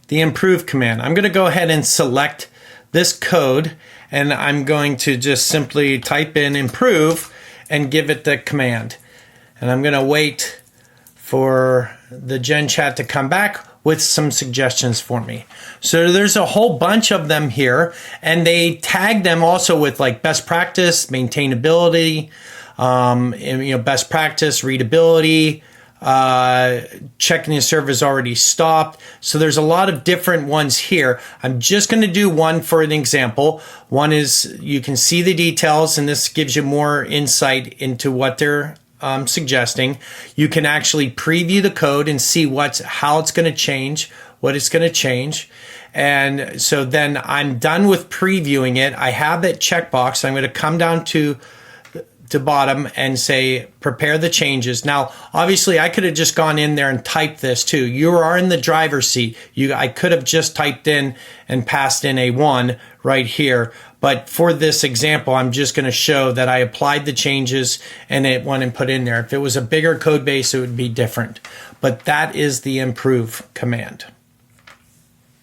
the improve command. I'm going to go ahead and select this code, and I'm going to just simply type in improve and give it the command. And I'm going to wait for the Gen Chat to come back with some suggestions for me. So there's a whole bunch of them here, and they tag them also with like best practice, maintainability, best practice, readability, checking the server is already stopped. So there's a lot of different ones here. I'm just going to do one for an example. One is you can see the details, and this gives you more insight into what they're suggesting. You can actually preview the code and see how it's going to change, what it's going to change. And so then I'm done with previewing it. I have that checkbox. I'm going to come down to bottom and say prepare the changes. Now obviously I could have just gone in there and typed this too. You are in the driver's seat. I could have just typed in and passed in a 1 right here, but for this example I'm just going to show that I applied the changes and it went and put in there. If it was a bigger code base it would be different, but that is the improve command.